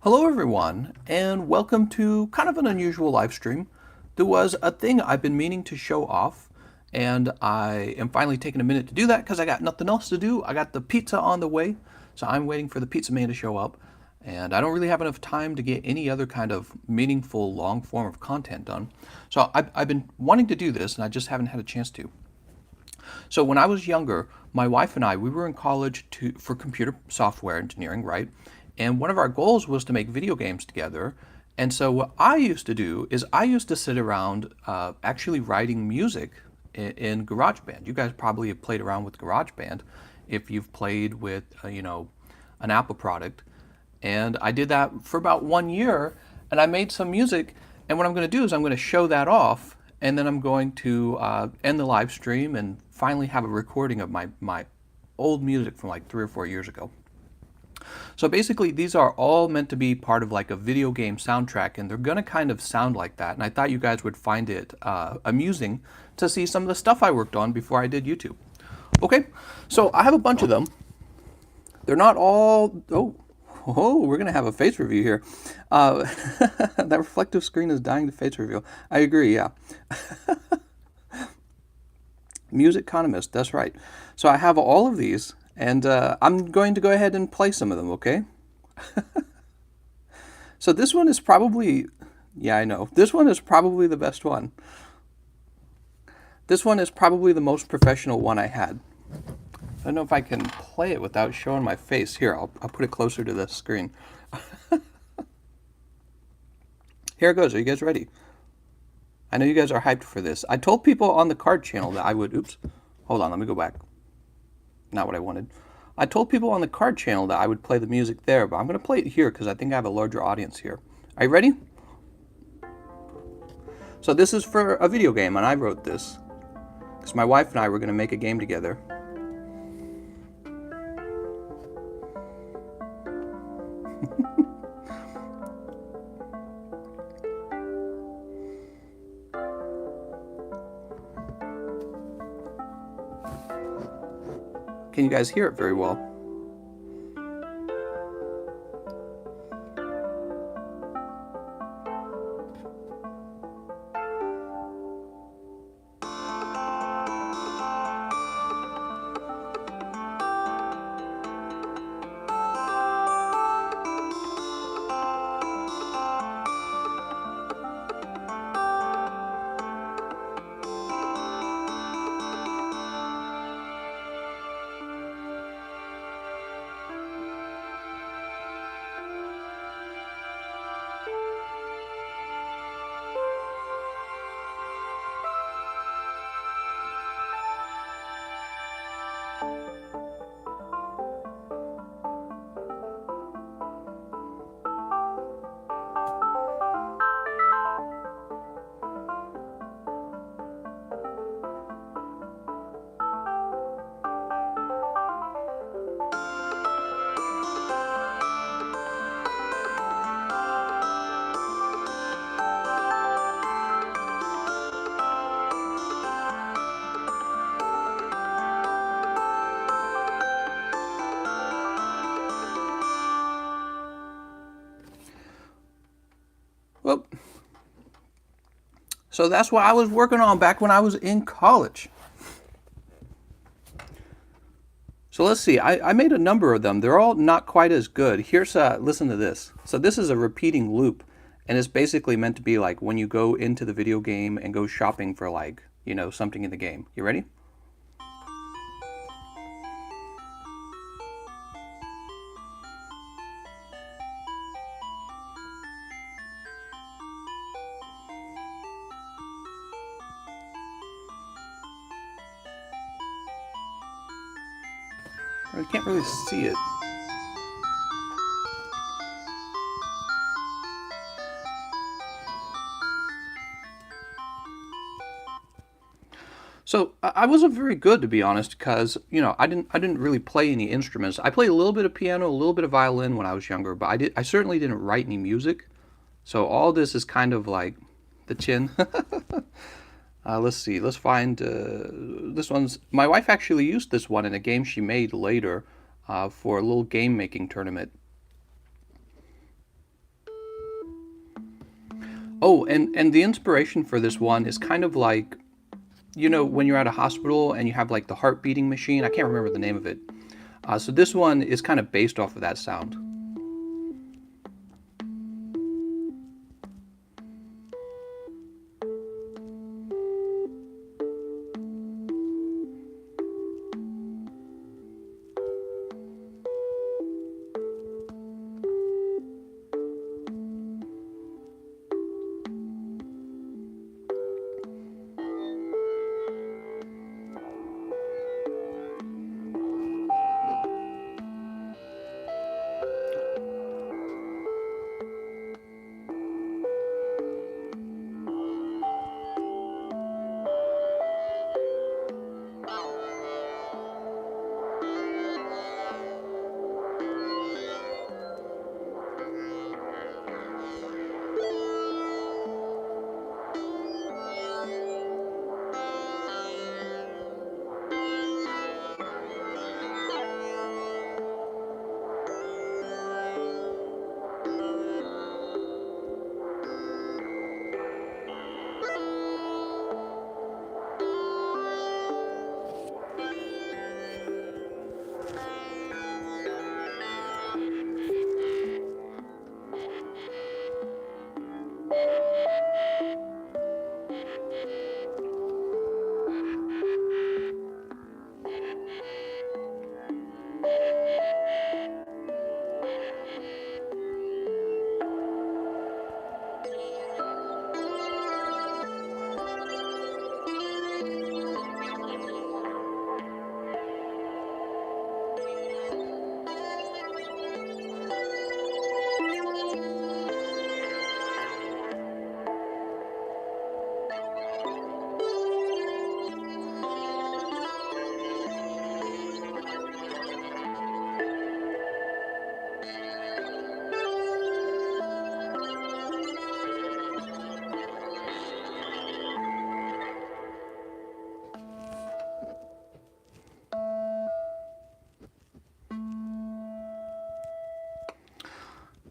Hello everyone, and welcome to kind of an unusual live stream. There was a thing I've been meaning to show off, and I am finally taking a minute to do that because I got nothing else to do. I got the pizza on the way, so I'm waiting for the pizza man to show up, and I don't really have enough time to get any other kind of meaningful long form of content done. So I've been wanting to do this, and I just haven't had a chance to. So when I was younger, my wife and I, we were in college for computer software engineering, right? And one of our goals was to make video games together. And so what I used to do is I used to sit around actually writing music in GarageBand. You guys probably have played around with GarageBand if you've played with, an Apple product. And I did that for about 1 year, and I made some music. And what I'm going to do is I'm going to show that off, and then I'm going to end the live stream and finally have a recording of my old music from like 3 or 4 years ago. So basically, these are all meant to be part of like a video game soundtrack, and they're going to kind of sound like that. And I thought you guys would find it amusing to see some of the stuff I worked on before I did YouTube. Okay, so I have a bunch of them. They're not all. Oh, we're going to have a face review here. That reflective screen is dying to face reveal. I agree, yeah. Music-economist, that's right. So I have all of these, and I'm going to go ahead and play some of them, okay? So this one is probably, yeah, I know. This one is probably the best one. This one is probably the most professional one I had. I don't know if I can play it without showing my face. Here, I'll put it closer to the screen. Here it goes. Are you guys ready? I know you guys are hyped for this. I told people on the card channel that I would... Oops. Hold on, let me go back. Not what I wanted. I told people on the card channel that I would play the music there, but I'm going to play it here because I think I have a larger audience here. Are you ready? So this is for a video game, and I wrote this because my wife and I were going to make a game together. Can you guys hear it very well? Well, so that's what I was working on back when I was in college. So let's see, I made a number of them. They're all not quite as good. Here's, listen to this. So this is a repeating loop, and it's basically meant to be like when you go into the video game and go shopping for like, something in the game. You ready? I can't really see it. So I wasn't very good, to be honest, because I didn't really play any instruments. I played a little bit of piano, a little bit of violin when I was younger, but I certainly didn't write any music. So all this is kind of like the chin. Let's see. Let's find this one's. My wife actually used this one in a game she made later for a little game making tournament. Oh, and the inspiration for this one is kind of like, when you're at a hospital and you have like the heart beating machine. I can't remember the name of it. So this one is kind of based off of that sound.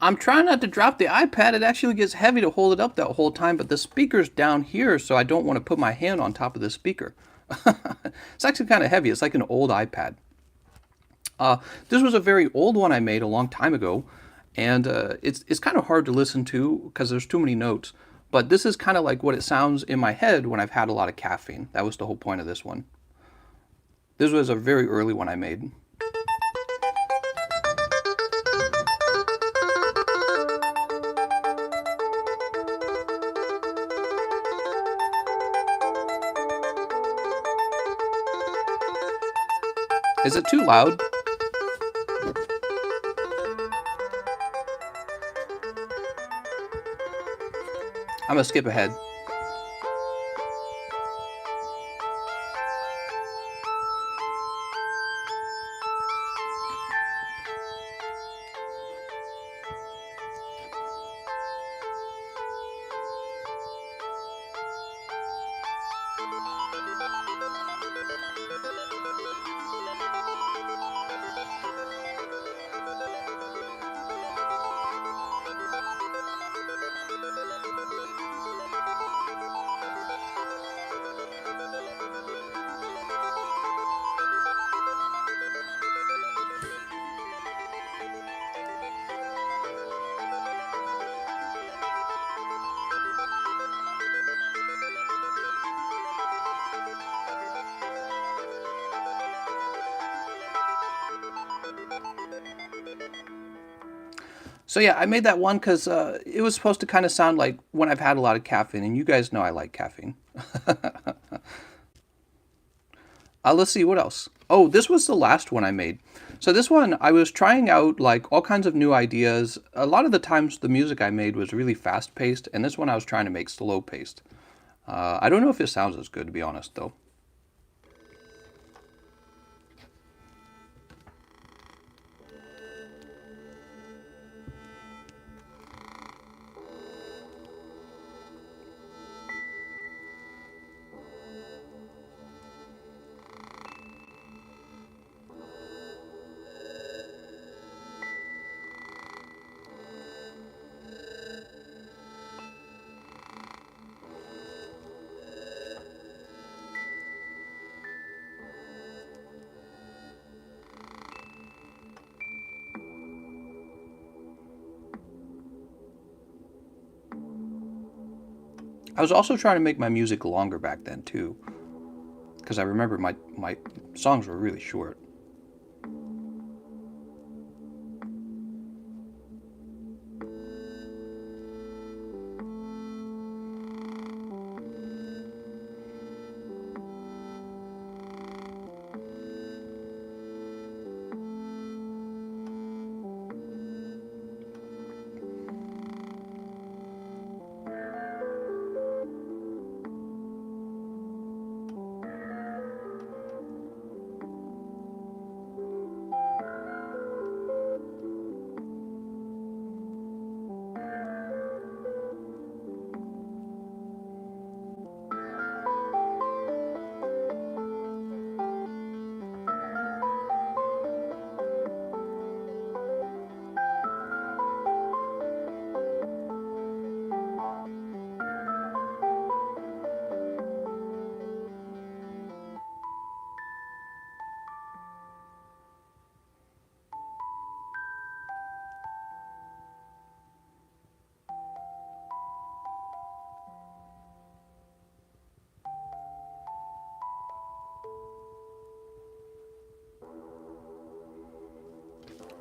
I'm trying not to drop the iPad. It actually gets heavy to hold it up that whole time, but the speaker's down here, so I don't want to put my hand on top of the speaker. It's actually kind of heavy. It's like an old iPad. This was a very old one I made a long time ago, and it's kind of hard to listen to because there's too many notes. But this is kind of like what it sounds in my head when I've had a lot of caffeine. That was the whole point of this one. This was a very early one I made. Is it too loud? I'm gonna skip ahead. So yeah, I made that one because it was supposed to kind of sound like when I've had a lot of caffeine, and you guys know I like caffeine. Let's see what else. Oh, this was the last one I made. So this one, I was trying out like all kinds of new ideas. A lot of the times the music I made was really fast paced, and this one I was trying to make slow paced. I don't know if it sounds as good, to be honest, though. I was also trying to make my music longer back then too, because I remember my songs were really short.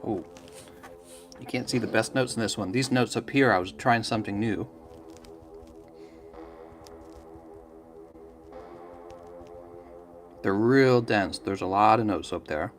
Oh, you can't see the best notes in this one. These notes up here, I was trying something new. They're real dense. There's a lot of notes up there.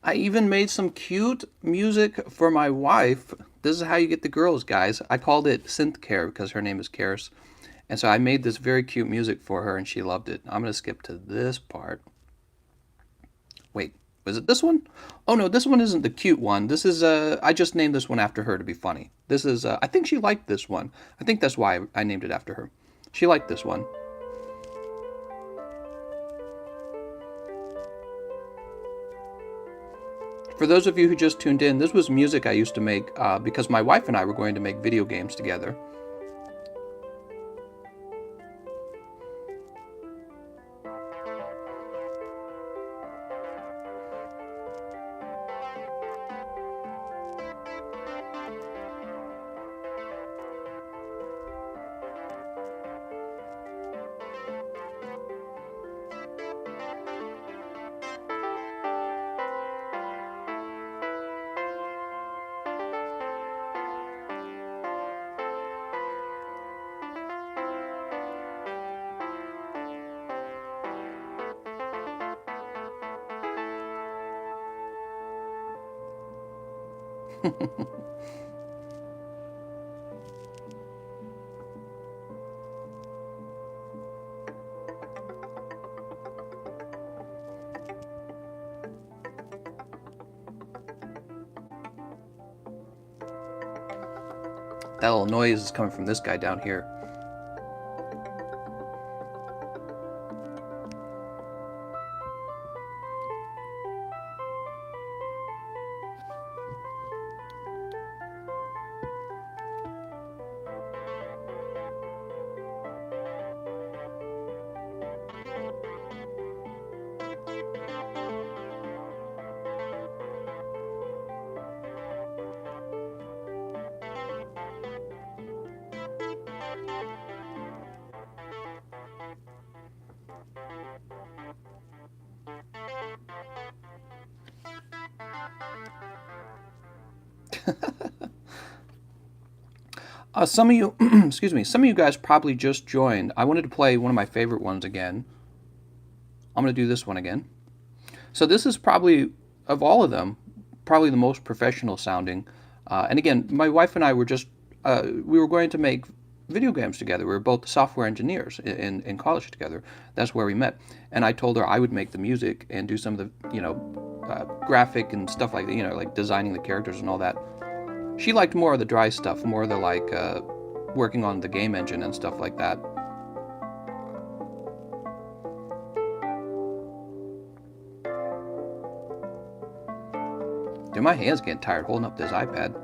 I even made some cute music for my wife. This is how you get the girls, guys. I called it Synth Care because her name is Karis. And so I made this very cute music for her and she loved it. I'm going to skip to this part. Wait, was it this one? Oh no, this one isn't the cute one. This is, I just named this one after her to be funny. This is, I think she liked this one. I think that's why I named it after her. She liked this one. For those of you who just tuned in, this was music I used to make because my wife and I were going to make video games together. that little noise is coming from this guy down here. Some of you, excuse me, some of you guys probably just joined. I wanted to play one of my favorite ones again. I'm going to do this one again. So this is probably, of all of them, probably the most professional sounding. And again, my wife and I were just, we were going to make video games together. We were both software engineers in college together. That's where we met. And I told her I would make the music and do some of the, graphic and stuff like that, like designing the characters and all that. She liked more of the dry stuff, more of the like working on the game engine and stuff like that. Dude, my hand's getting tired holding up this iPad.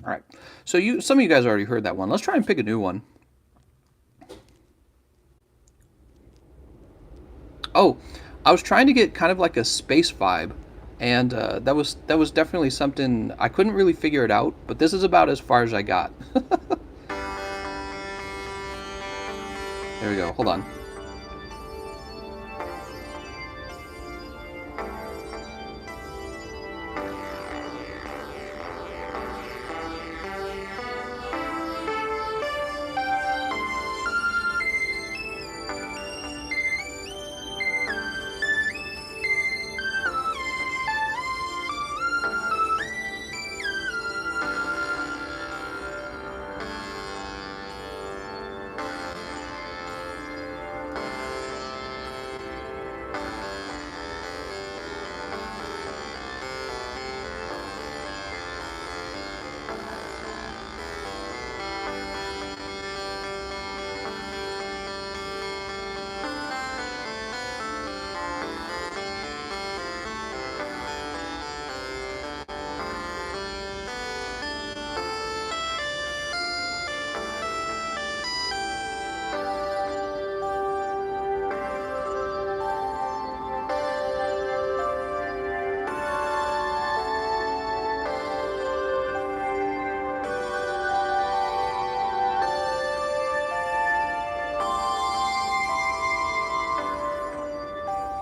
All right, so some of you guys already heard that one. Let's try and pick a new one. Oh, I was trying to get kind of like a space vibe, and that was definitely something I couldn't really figure it out. But this is about as far as I got. There we go. Hold on.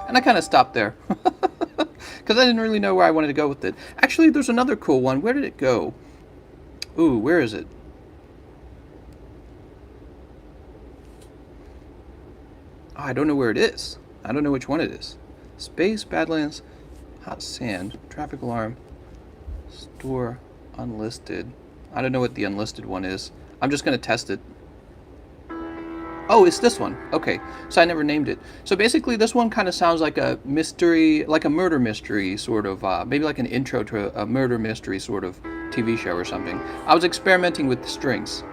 And I kind of stopped there because I didn't really know where I wanted to go with it. Actually, there's another cool one. Where did it go? Ooh, where is it? Oh, I don't know where it is. I don't know which one it is. Space, Badlands, Hot Sand, Traffic Alarm, Store, Unlisted. I don't know what the unlisted one is. I'm just going to test it. Oh, it's this one. Okay, so I never named it. So basically, this one kind of sounds like a mystery, like a murder mystery sort of, maybe like an intro to a murder mystery sort of TV show or something. I was experimenting with the strings.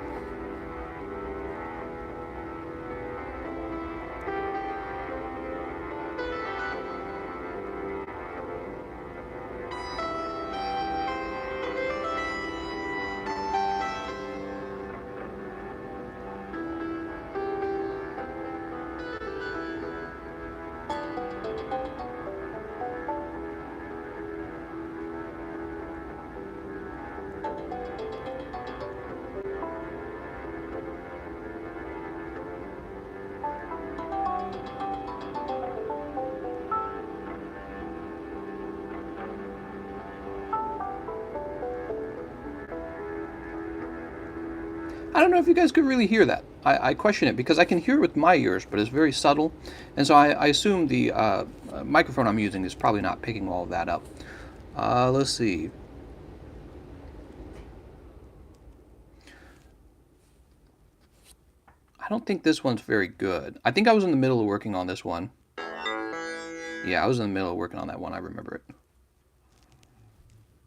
I don't know if you guys could really hear that. I question it because I can hear it with my ears, but it's very subtle. And so I assume the microphone I'm using is probably not picking all of that up. Let's see. I don't think this one's very good. I think I was in the middle of working on this one. Yeah, I was in the middle of working on that one. I remember it.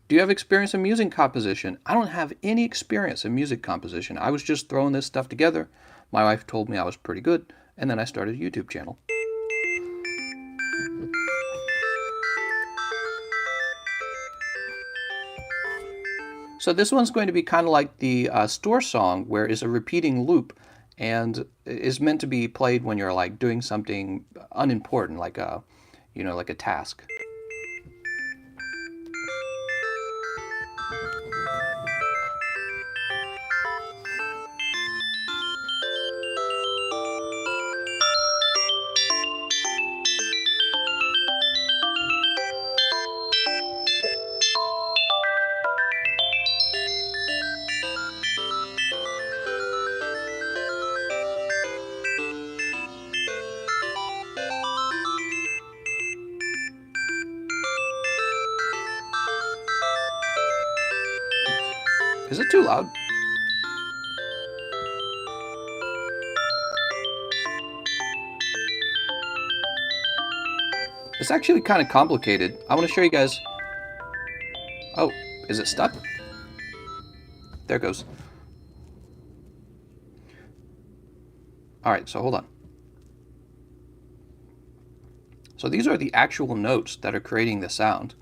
Do you have experience in music composition? I don't have any experience in music composition. I was just throwing this stuff together. My wife told me I was pretty good, and then I started a YouTube channel. So this one's going to be kind of like the store song, where it's a repeating loop, and is meant to be played when you're like doing something unimportant, like a, like a task. Is it too loud? It's actually kind of complicated. I want to show you guys. Oh, is it stuck? There it goes. All right, so hold on. So these are the actual notes that are creating the sound.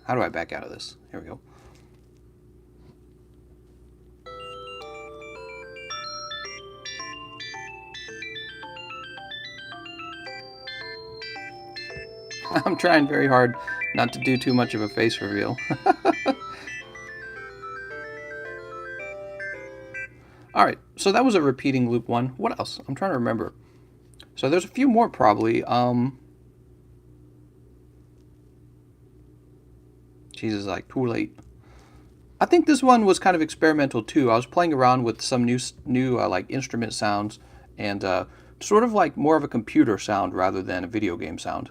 How do I back out of this? Here we go. I'm trying very hard not to do too much of a face reveal. Alright, so that was a repeating loop one. What else? I'm trying to remember. So there's a few more probably. Jesus, like too late. I think this one was kind of experimental too. I was playing around with some new like instrument sounds and sort of like more of a computer sound rather than a video game sound.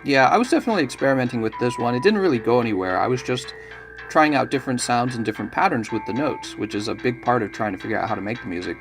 Yeah, I was definitely experimenting with this one. It didn't really go anywhere. I was just trying out different sounds and different patterns with the notes, which is a big part of trying to figure out how to make the music.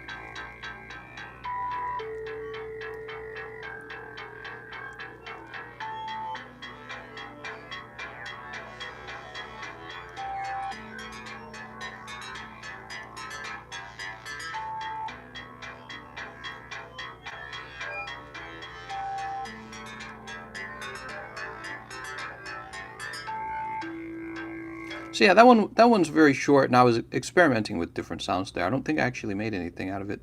So yeah, that one's very short, and I was experimenting with different sounds there. I don't think I actually made anything out of it.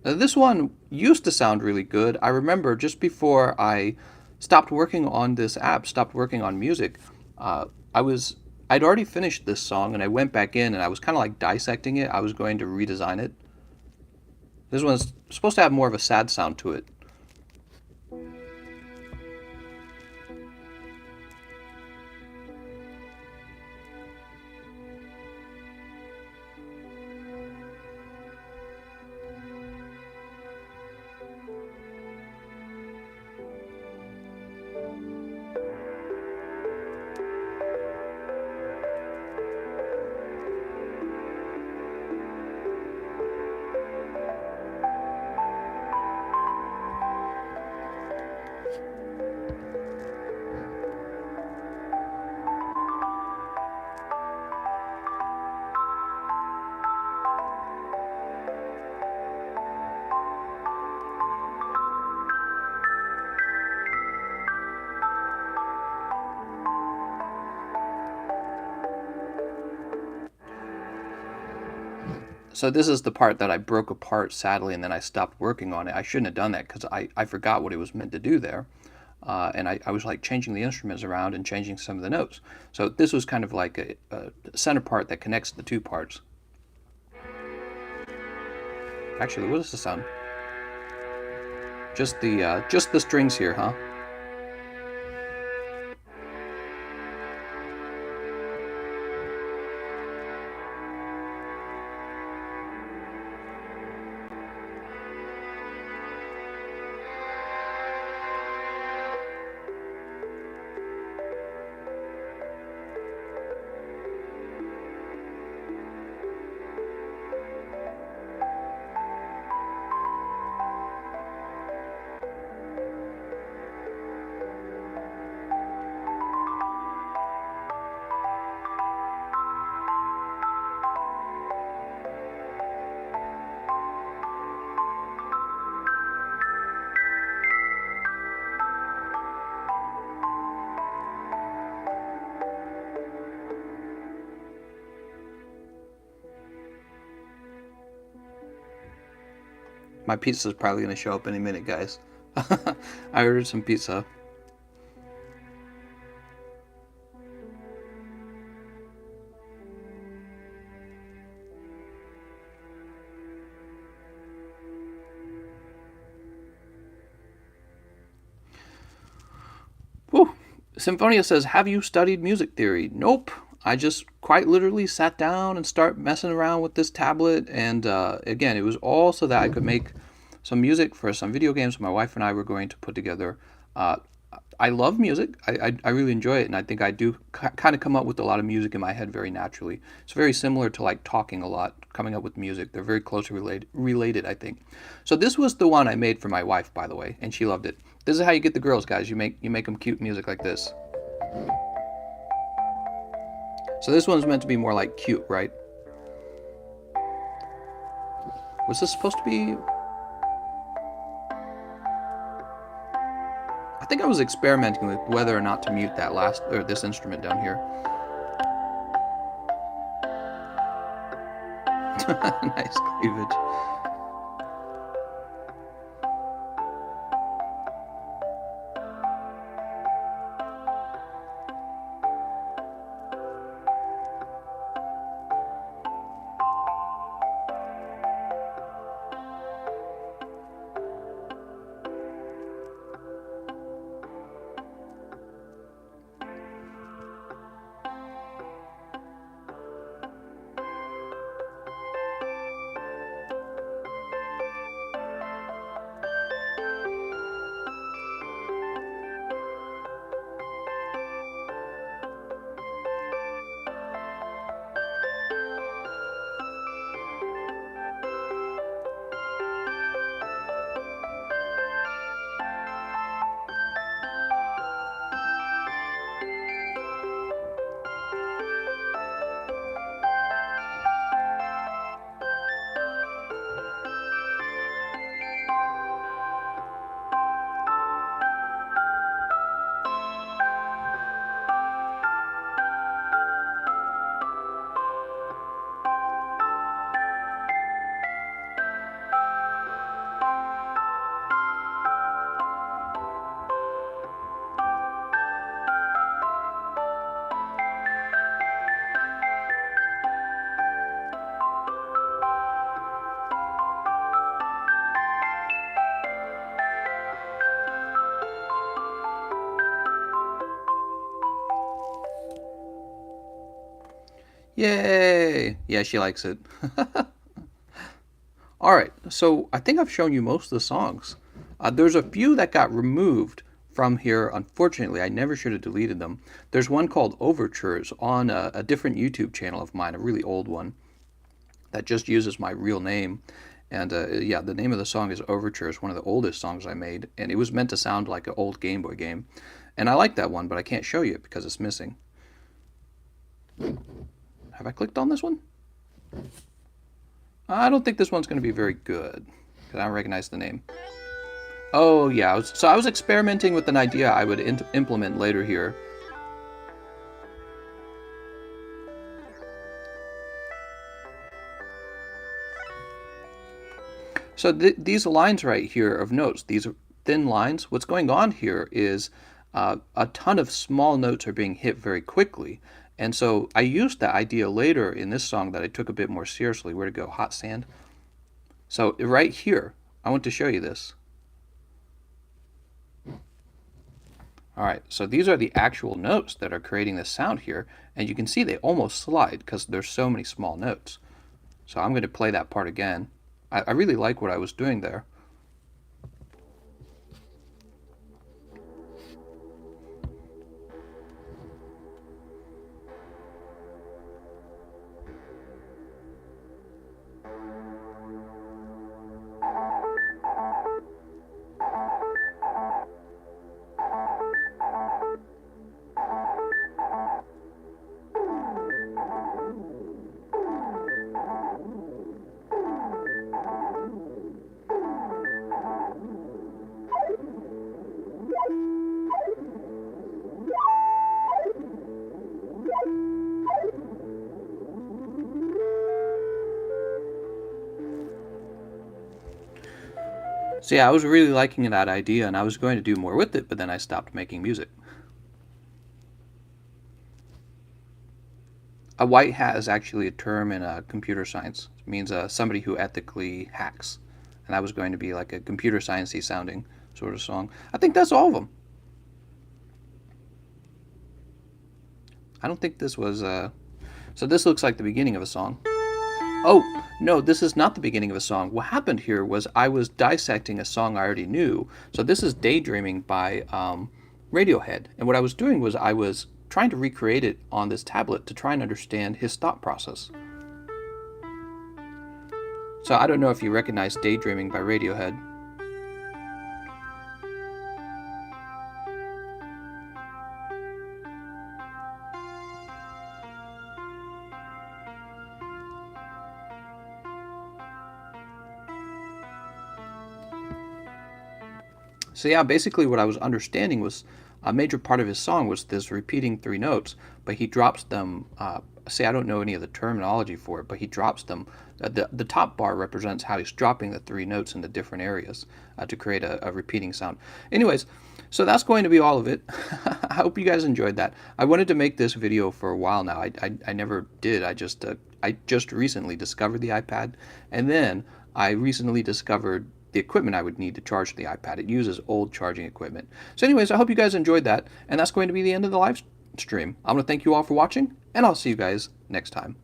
This one used to sound really good. I remember just before I stopped working on this app, stopped working on music, I was I'd already finished this song and I went back in and I was kind of like dissecting it. I was going to redesign it. This one's supposed to have more of a sad sound to it. So this is the part that I broke apart sadly, and then I stopped working on it. I shouldn't have done that because I forgot what it was meant to do there. And I was like changing the instruments around and changing some of the notes. So this was kind of like a center part that connects the two parts. Actually, what is the sound? Just the strings here, huh? My pizza's probably going to show up any minute, guys. I ordered some pizza. Whew. Symphonia says, have you studied music theory? Nope. I just quite literally sat down and start messing around with this tablet. And again, it was all so that I could make some music for some video games my wife and I were going to put together. Uh, I love music. I really enjoy it, and I think I do kind of come up with a lot of music in my head very naturally. It's very similar to like talking a lot, coming up with music. They're very closely related, I think. So this was the one I made for my wife, by the way, and she loved it. This is how you get the girls, guys. You make them cute music like this. So this one's meant to be more like cute, right? Was this supposed to be? I think I was experimenting with whether or not to mute that last or this instrument down here. Nice cleavage. Yay! Yeah, she likes it. All right, so I think I've shown you most of the songs. There's a few that got removed from here. Unfortunately, I never should have deleted them. There's one called Overtures on a different YouTube channel of mine, a really old one that just uses my real name. And yeah, the name of the song is Overtures, one of the oldest songs I made, and it was meant to sound like an old Game Boy game. And I like that one, but I can't show you it because it's missing. Have I clicked on this one? I don't think this one's going to be very good because I don't recognize the name. Oh yeah, I was experimenting with an idea I would implement later here. So these lines right here of notes, these thin lines, what's going on here is a ton of small notes are being hit very quickly. And so I used that idea later in this song that I took a bit more seriously. Where to go? Hot Sand. So right here, I want to show you this. All right, so these are the actual notes that are creating this sound here, and you can see they almost slide because there's so many small notes. So I'm going to play that part again. I really like what I was doing there. So yeah, I was really liking that idea, and I was going to do more with it, but then I stopped making music. A white hat is actually a term in computer science. It means somebody who ethically hacks. And that was going to be like a computer sciencey sounding sort of song. I think that's all of them. I don't think this was... So this looks like the beginning of a song. Oh, no, this is not the beginning of a song. What happened here was I was dissecting a song I already knew. So this is Daydreaming by Radiohead. And what I was doing was I was trying to recreate it on this tablet to try and understand his thought process. So I don't know if you recognize Daydreaming by Radiohead. So yeah, basically what I was understanding was a major part of his song was this repeating three notes, but he drops them. Say I don't know any of the terminology for it, but he drops them. The top bar represents how he's dropping the three notes into different areas to create a repeating sound. Anyways, so that's going to be all of it. I hope you guys enjoyed that. I wanted to make this video for a while now. I never did. I just recently discovered the iPad, and then I recently discovered the equipment I would need to charge the iPad. It uses old charging equipment. So anyways, I hope you guys enjoyed that, and that's going to be the end of the live stream. I'm going to thank you all for watching, and I'll see you guys next time.